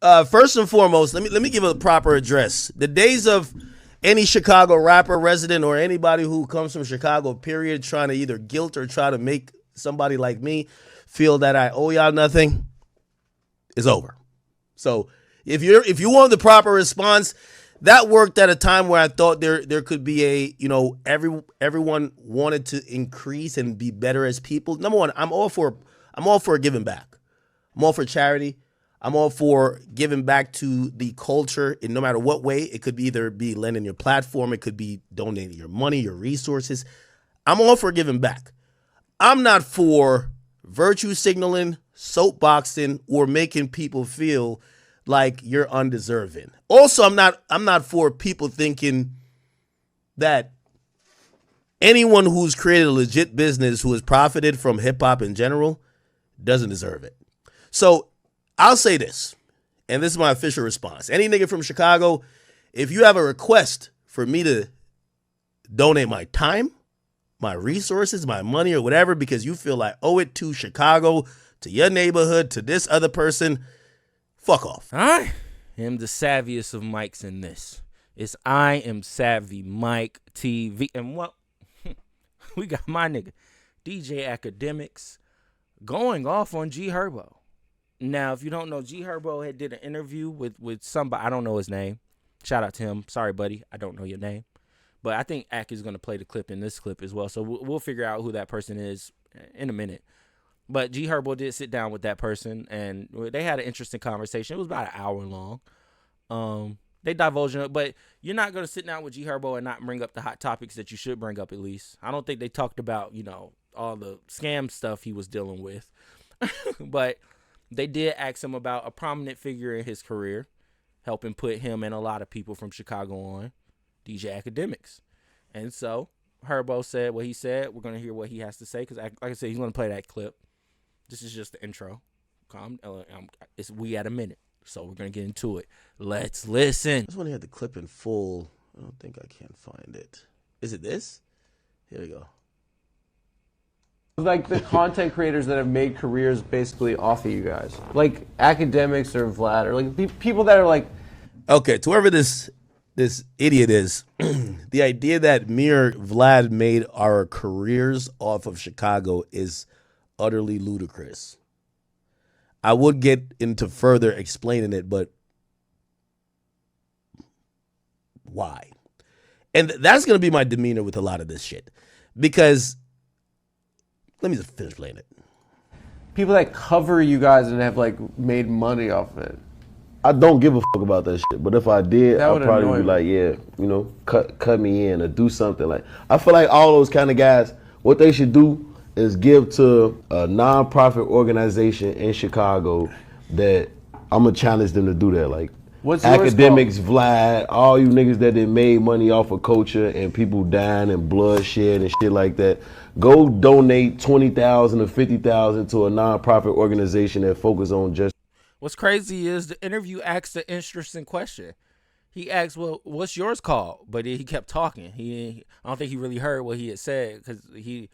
First and foremost, let me give a proper address. The days of any Chicago rapper, resident, or anybody who comes from Chicago, period, trying to either guilt or try to make somebody like me feel that I owe y'all nothing is over. So if you want the proper response, that worked at a time where I thought there could be a, everyone wanted to increase and be better as people. Number one, I'm all for giving back. I'm all for charity. I'm all for giving back to the culture in no matter what way. It could either be lending your platform, it could be donating your money, your resources. I'm all for giving back. I'm not for virtue signaling, soapboxing, or making people feel like you're undeserving. Also, I'm not for people thinking that anyone who's created a legit business who has profited from hip hop in general doesn't deserve it. So I'll say this, and this is my official response. Any nigga from Chicago, if you have a request for me to donate my time, my resources, my money, or whatever, because you feel I owe it to Chicago, to your neighborhood, to this other person, fuck off. I am the savviest of mics in this. It's I Am Savvy Mike TV. And what? We got my nigga, DJ Akademiks, going off on G Herbo. Now, if you don't know, G Herbo did an interview with somebody. I don't know his name. Shout out to him. Sorry, buddy. I don't know your name. But I think Ak is going to play the clip in this clip as well. So we'll figure out who that person is in a minute. But G Herbo did sit down with that person, and they had an interesting conversation. It was about an hour long. They divulged it, but you're not going to sit down with G Herbo and not bring up the hot topics that you should bring up at least. I don't think they talked about, all the scam stuff he was dealing with. But they did ask him about a prominent figure in his career, helping put him and a lot of people from Chicago on, DJ Akademiks. And so Herbo said what he said. We're going to hear what he has to say because, like I said, he's going to play that clip. This is just the intro. We at a minute, so we're going to get into it. Let's listen. I just want to hear the clip in full. I don't think I can find it. Is it this? Here we go. Like the content creators that have made careers basically off of you guys, like Akademiks or Vlad, or like people that are like, okay, to whoever this idiot is, the idea that me or Vlad made our careers off of Chicago is utterly ludicrous. I would get into further explaining it, but why? And that's going to be my demeanor with a lot of this shit, because let me just finish playing it. people that cover you guys and have like made money off of it. I don't give a fuck about that shit, but if I did, That I'd would probably annoy be me. like, yeah, cut me in or do something. Like, I feel like all those kind of guys, what they should do is give to a non-profit organization in Chicago that I'm gonna challenge them to do that. Like, What's yours Akademiks, Vlad, all you niggas that done made money off of culture and people dying and bloodshed and shit like that. Go donate $20,000 or $50,000 to a non-profit organization that focus on just. What's crazy is the interview asked an interesting question. He asked, "Well, what's yours called?" But he kept talking. I don't think he really heard what he had said because he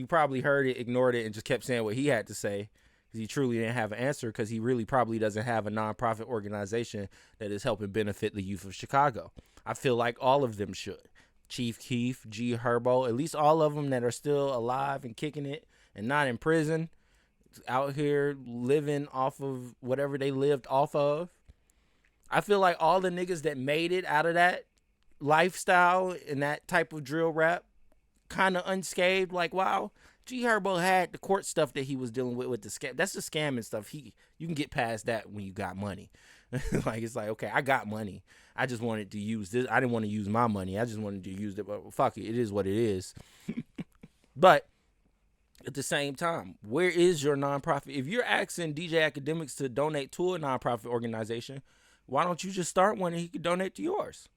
probably heard it, ignored it, and just kept saying what he had to say because he truly didn't have an answer because he really probably doesn't have a nonprofit organization that is helping benefit the youth of Chicago. I feel like all of them should. Chief Keef, G Herbo, at least all of them that are still alive and kicking it and not in prison, out here living off of whatever they lived off of. I feel like all the niggas that made it out of that lifestyle and that type of drill rap kind of unscathed. Like, wow, G Herbo had the court stuff that he was dealing with the scam. That's the scamming stuff. You can get past that when you got money. Like, it's like, okay, I got money. I just wanted to use this. I didn't want to use my money. I just wanted to use it. But fuck it. It is what it is. But at the same time, where is your nonprofit? If you're asking DJ Akademiks to donate to a nonprofit organization, why don't you just start one and he could donate to yours?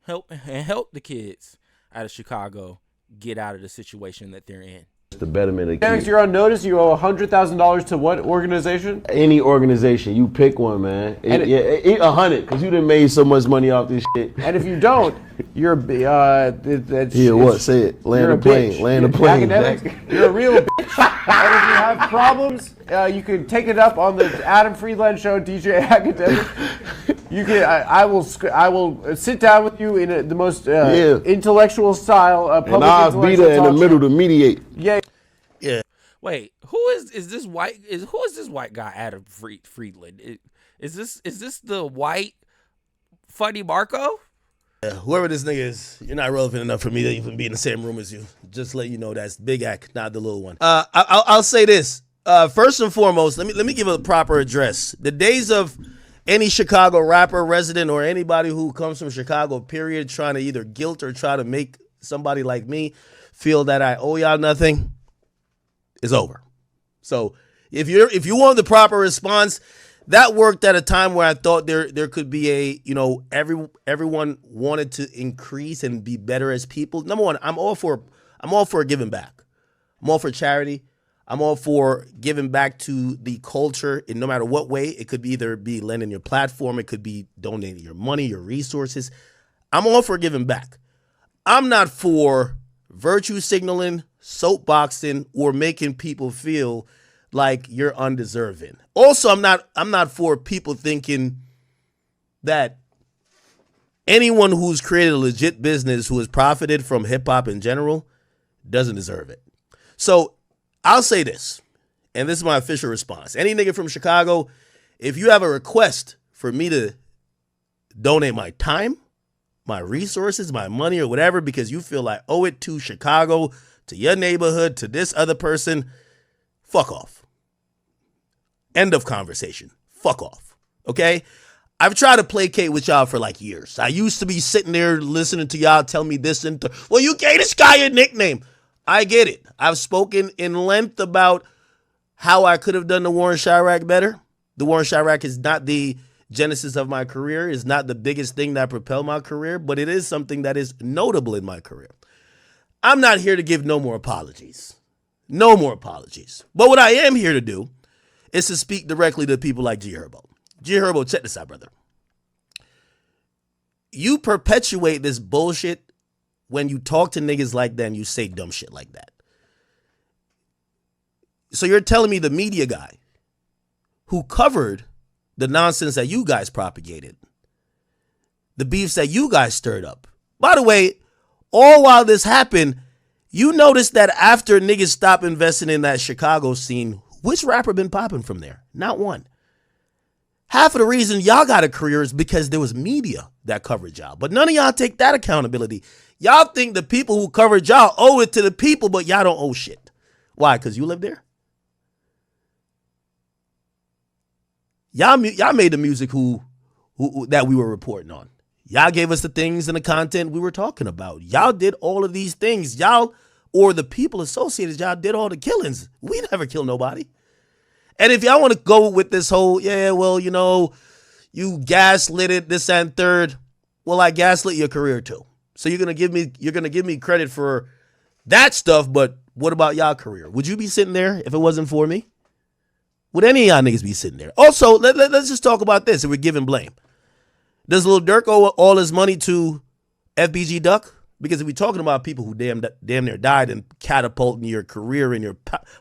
Help the kids out of Chicago get out of the situation that they're in. the betterment of Akademiks, kids. you're on notice. You owe $100,000 to what organization? Any organization, you pick one, man. Eat 100, because you done made so much money off this shit. And if you don't, you're What? Say it. Land you're the a plane. bitch. Land the plane. Akademiks, you're a real bitch. And if you have problems, you can take it up on the Adam Friedland Show, DJ Akademiks. You can. I will sit down with you in the most intellectual style. Public And I'll be there in the middle to mediate. Yeah. Yeah. Wait, who is this white? Who is this white guy? Adam Friedland. Is this the white Funny Marco? Whoever this nigga is, you're not relevant enough for me to even be in the same room as you. Just let you know that's Big Ak, not the little one. I'll say this. First and foremost, let me give a proper address. The days of any Chicago rapper, resident, or anybody who comes from Chicago, period, trying to either guilt or try to make somebody like me feel that I owe y'all nothing is over. So if you want the proper response, that worked at a time where I thought there could be everyone wanted to increase and be better as people. Number one, I'm all for giving back. I'm all for charity. I'm all for giving back to the culture in no matter what way. It could either be lending your platform, it could be donating your money, your resources. I'm all for giving back. I'm not for virtue signaling, soapboxing, or making people feel like you're undeserving. Also, I'm not for people thinking that anyone who's created a legit business who has profited from hip hop in general doesn't deserve it. So I'll say this, and this is my official response. Any nigga from Chicago, if you have a request for me to donate my time, my resources, my money, or whatever, because you feel I owe it to Chicago, to your neighborhood, to this other person, fuck off. End of conversation. Fuck off. Okay? I've tried to placate with y'all for like years. I used to be sitting there listening to y'all tell me this and well, you gave this guy a nickname. I get it. I've spoken in length about how I could have done the Warren CHIRAQ better. The Warren CHIRAQ is not the genesis of my career. It's not the biggest thing that propelled my career, but it is something that is notable in my career. I'm not here to give no more apologies. No more apologies. But what I am here to do is to speak directly to people like G Herbo. G Herbo, check this out, brother. You perpetuate this bullshit when you talk to niggas like that and you say dumb shit like that. So you're telling me the media guy who covered the nonsense that you guys propagated, the beefs that you guys stirred up. By the way, all while this happened, you noticed that after niggas stopped investing in that Chicago scene, which rapper been popping from there? Not one. Half of the reason y'all got a career is because there was media that covered y'all. But none of y'all take that accountability. Y'all think the people who covered y'all owe it to the people, but y'all don't owe shit. Why? Because you live there? Y'all made the music who that we were reporting on. Y'all gave us the things and the content we were talking about. Y'all did all of these things. Y'all, or the people associated, y'all did all the killings. We never killed nobody. And if y'all want to go with this whole, you gaslit it, this and third, well, I gaslit your career too. So you're gonna give me credit for that stuff, but what about y'all career? Would you be sitting there if it wasn't for me? Would any of y'all niggas be sitting there? Also, let's just talk about this if we're giving blame. Does Lil Durk owe all his money to FBG Duck? Because if we're talking about people who damn near died and catapulting your career and your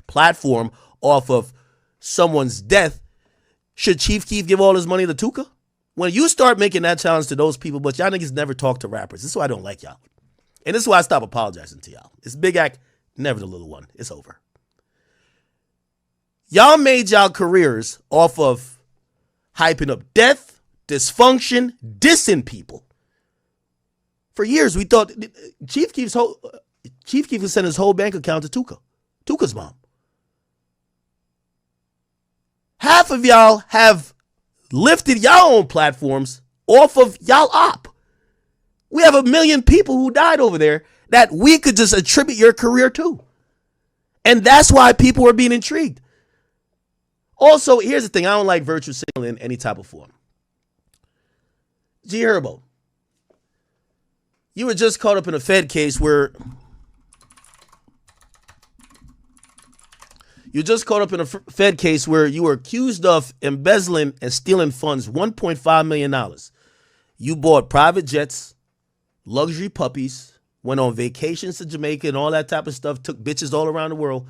platform off of someone's death, should Chief Keef give all his money to Tuka? When you start making that challenge to those people, but y'all niggas never talk to rappers. This is why I don't like y'all. And this is why I stop apologizing to y'all. It's Big Ak, never the little one. It's over. Y'all made y'all careers off of hyping up death, dysfunction, dissing people. For years, we thought Chief Keef would send his whole bank account to Tuka's mom. Half of y'all have lifted y'all own platforms off of y'all op. We have 1 million people who died over there that we could just attribute your career to. And that's why people are being intrigued. Also, here's the thing. I don't like virtue signaling in any type of form. G Herbo, you were just caught up in a Fed case where You just caught up in a Fed case where you were accused of embezzling and stealing funds, $1.5 million. You bought private jets, luxury puppies, went on vacations to Jamaica and all that type of stuff, took bitches all around the world.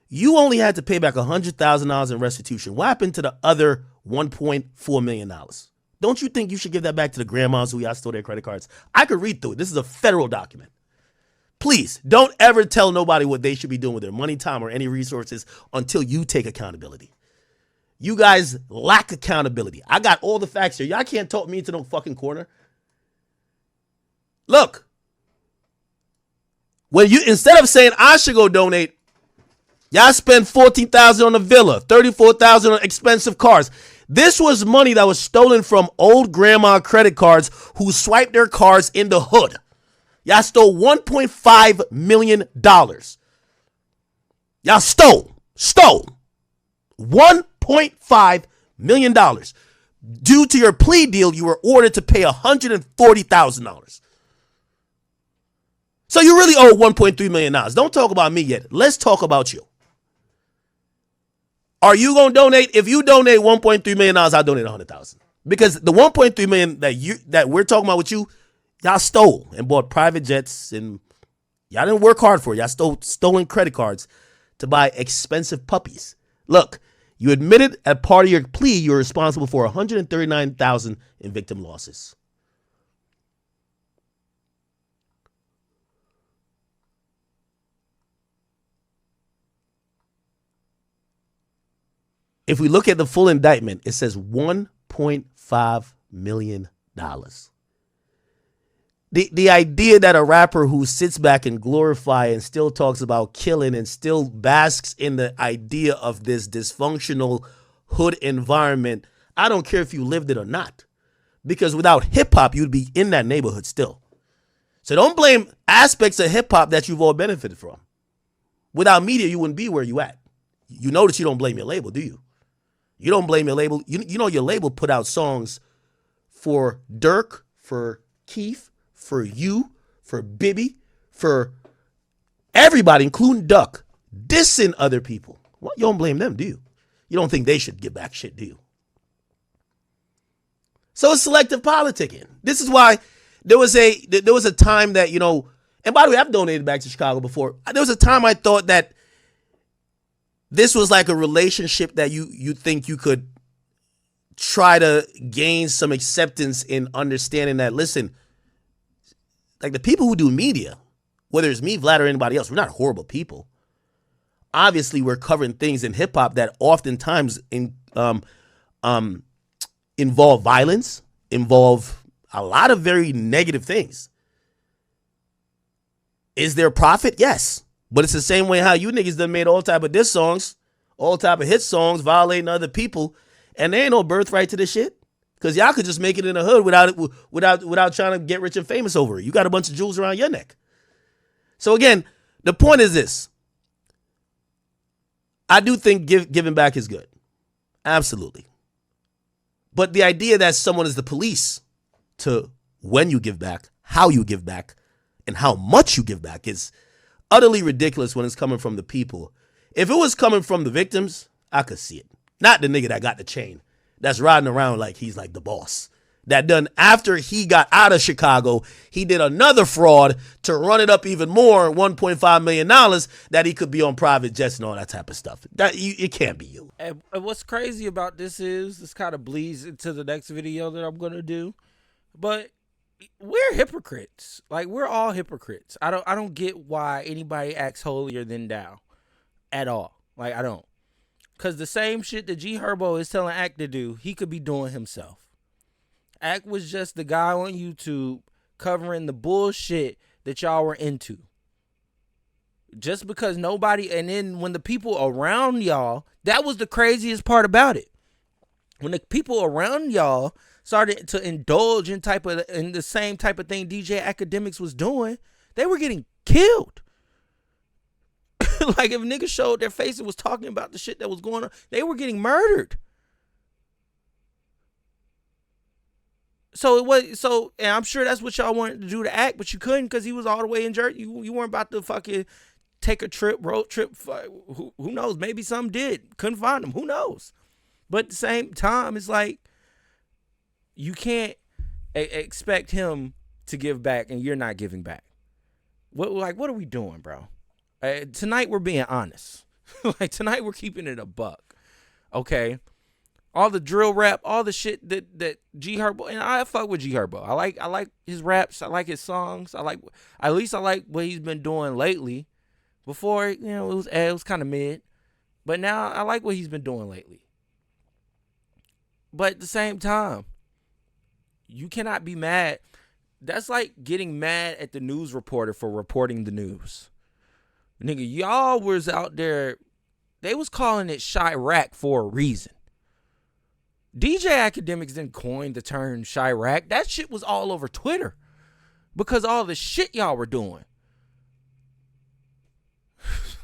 You only had to pay back $100,000 in restitution. What happened to the other $1.4 million? Don't you think you should give that back to the grandmas who y'all stole their credit cards? I could read through it. This is a federal document. Please don't ever tell nobody what they should be doing with their money, time, or any resources until you take accountability. You guys lack accountability. I got all the facts here. Y'all can't talk me into no fucking corner. Look, when you, instead of saying I should go donate, y'all spend $14,000 on a villa, $34,000 on expensive cars. This was money that was stolen from old grandma credit cards who swiped their cards in the hood. Y'all stole $1.5 million. Y'all stole $1.5 million. Due to your plea deal, you were ordered to pay $140,000. So you really owe $1.3 million. Don't talk about me yet. Let's talk about you. Are you going to donate? If you donate $1.3 million, I'll donate $100,000. Because the $1.3 million that we're talking about with you, y'all stole and bought private jets, and y'all didn't work hard for it. Y'all stole stolen credit cards to buy expensive puppies. Look, you admitted as part of your plea you're responsible for $139,000 in victim losses. If we look at the full indictment, it says $1.5 million. The idea that a rapper who sits back and glorify and still talks about killing and still basks in the idea of this dysfunctional hood environment, I don't care if you lived it or not. Because without hip hop, you'd be in that neighborhood still. So don't blame aspects of hip hop that you've all benefited from. Without media, you wouldn't be where you at. You notice you don't blame your label, do you? You don't blame your label. You know your label put out songs for Dirk, for Keith, for you, for Bibby, for everybody, including Duck, dissing other people. Well, you don't blame them, do you? You don't think they should give back shit, do you? So it's selective politicking. This is why there was a time that, you know, and by the way, I've donated back to Chicago before. There was a time I thought that this was like a relationship that you think you could try to gain some acceptance in understanding that, listen, like the people who do media, whether it's me, Vlad, or anybody else, we're not horrible people. Obviously, we're covering things in hip hop that oftentimes involve violence, involve a lot of very negative things. Is there profit? Yes. But it's the same way how you niggas done made all type of diss songs, all type of hit songs, violating other people, and there ain't no birthright to this shit. Because y'all could just make it in the hood without trying to get rich and famous over it. You got a bunch of jewels around your neck. So again, the point is this. I do think giving back is good. Absolutely. But the idea that someone is the police to when you give back, how you give back, and how much you give back is utterly ridiculous when it's coming from the people. If it was coming from the victims, I could see it. Not the nigga that got the chain, that's riding around like he's like the boss. That done after he got out of Chicago, he did another fraud to run it up even more, $1.5 million, that he could be on private jets and all that type of stuff. It can't be you. And what's crazy about this is this kind of bleeds into the next video that I'm gonna do, but we're hypocrites. Like, we're all hypocrites. I don't get why anybody acts holier than thou at all. Like, I don't. Because the same shit that G Herbo is telling Ak to do, he could be doing himself. Ak was just the guy on YouTube covering the bullshit that y'all were into. Just because nobody, and then when the people around y'all, that was the craziest part about it. When the people around y'all started to indulge in the same type of thing DJ Akademiks was doing, they were getting killed. Like, if niggas showed their face and was talking about the shit that was going on, they were getting murdered. And I'm sure that's what y'all wanted to do to Act, but you couldn't because he was all the way in Jersey. You weren't about to fucking take a trip, road trip. Who knows? Maybe some did. Couldn't find them. Who knows? But at the same time, it's like you can't expect him to give back and you're not giving back. What are we doing, bro? Tonight we're being honest. Like tonight we're keeping it a buck. Okay? All the drill rap, all the shit that G Herbo, and I fuck with G Herbo. I like his raps. I like his songs. At least I like what he's been doing lately. Before, it was kind of mid. But now I like what he's been doing lately. But at the same time, you cannot be mad. That's like getting mad at the news reporter for reporting the news. Nigga, y'all was out there. They was calling it CHIRAQ for a reason. DJ Akademiks didn't coin the term CHIRAQ. That shit was all over Twitter. Because all the shit y'all were doing.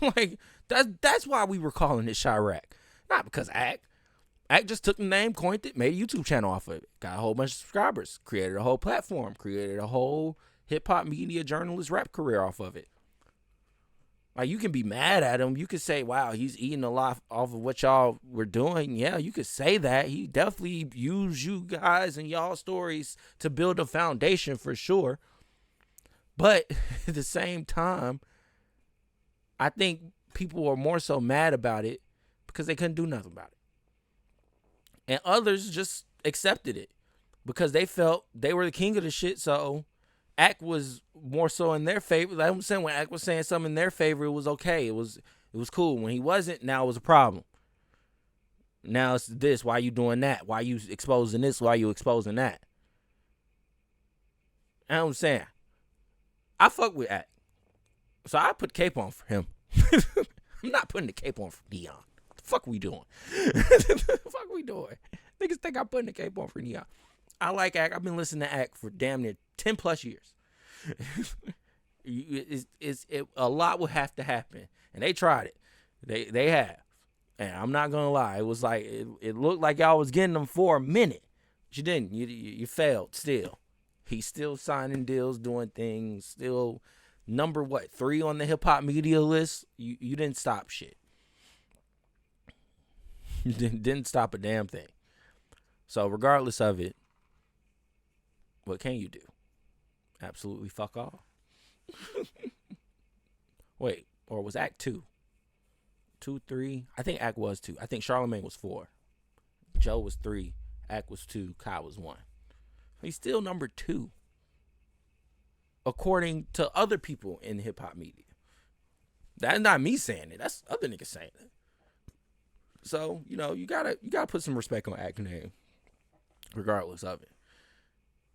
Like, that's why we were calling it CHIRAQ. Not because Ak just took the name, coined it, made a YouTube channel off of it. Got a whole bunch of subscribers. Created a whole platform. Created a whole hip-hop media journalist rap career off of it. Like, you can be mad at him. You could say, wow, he's eating a lot off of what y'all were doing. Yeah, you could say that. He definitely used you guys and y'all stories to build a foundation for sure. But at the same time, I think people were more so mad about it because they couldn't do nothing about it. And others just accepted it because they felt they were the king of the shit. So Ak was more so in their favor. Like I'm saying, when Ak was saying something in their favor, it was okay. It was cool. When he wasn't, now it was a problem. Now it's this. Why you doing that? Why you exposing this? Why you exposing that? And I'm saying, I fuck with Ak. So I put cape on for him. I'm not putting the cape on for Neon. What the fuck we doing? Niggas think I'm putting the cape on for Neon. I like Ak. I've been listening to Ak for damn near 10 plus years. A lot would have to happen. And they tried it. They have. And I'm not going to lie. It was like, it looked like y'all was getting them for a minute. But you didn't. You failed still. He's still signing deals, doing things, still number 3 on the hip hop media list. You didn't stop shit. You didn't stop a damn thing. So regardless of it, what can you do? Absolutely fuck off. Wait, or was Act 2? 2, 3? I think Act was 2. I think Charlamagne was 4. Joe was 3. Act was 2. Kai was 1. He's still number 2. According to other people in hip hop media. That's not me saying it. That's other niggas saying it. So, you gotta put some respect on Ak's name. Regardless of it.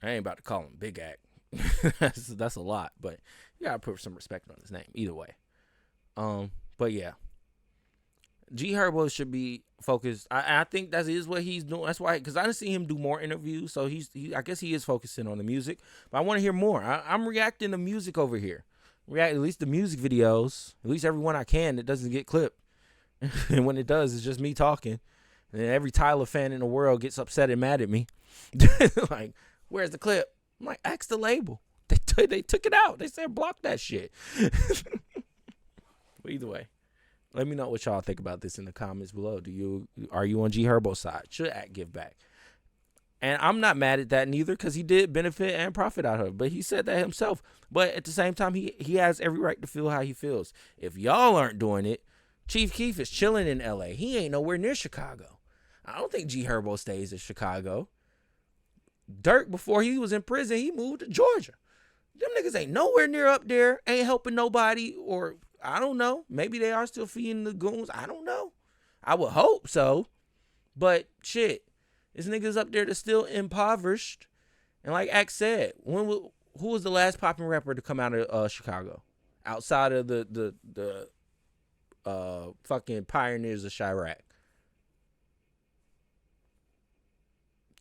I ain't about to call him Big Ak. that's a lot, but you gotta put some respect on his name. Either way. But yeah. G Herbo should be focused. I think that is what he's doing. That's why, because I didn't see him do more interviews. So I guess he is focusing on the music. But I want to hear more. I'm reacting to music over here. At least the music videos. At least every one I can that doesn't get clipped. And when it does, it's just me talking. And then every Tyler fan in the world gets upset and mad at me. Like, where's the clip? I'm like, ask the label. They took it out. They said block that shit. But either way, let me know what y'all think about this in the comments below. Are you on G Herbo's side? Should Ak give back? And I'm not mad at that neither, because he did benefit and profit out of it. But he said that himself. But at the same time, he has every right to feel how he feels. If y'all aren't doing it, Chief Keef is chilling in LA. He ain't nowhere near Chicago. I don't think G Herbo stays in Chicago. Dirk, before he was in prison, he moved to Georgia. Them niggas ain't nowhere near up there, ain't helping nobody, or I don't know. Maybe they are still feeding the goons. I don't know. I would hope so. But shit, this niggas up there that's still impoverished. And like Ak said, who was the last popping rapper to come out of Chicago? Outside of the fucking pioneers of CHIRAQ.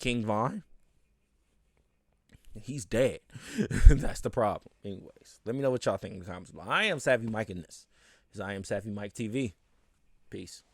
King Von. He's dead. That's the problem. Anyways, let me know what y'all think in the comments below. I am Savvy Mike, and this is I Am Savvy Mike TV. Peace.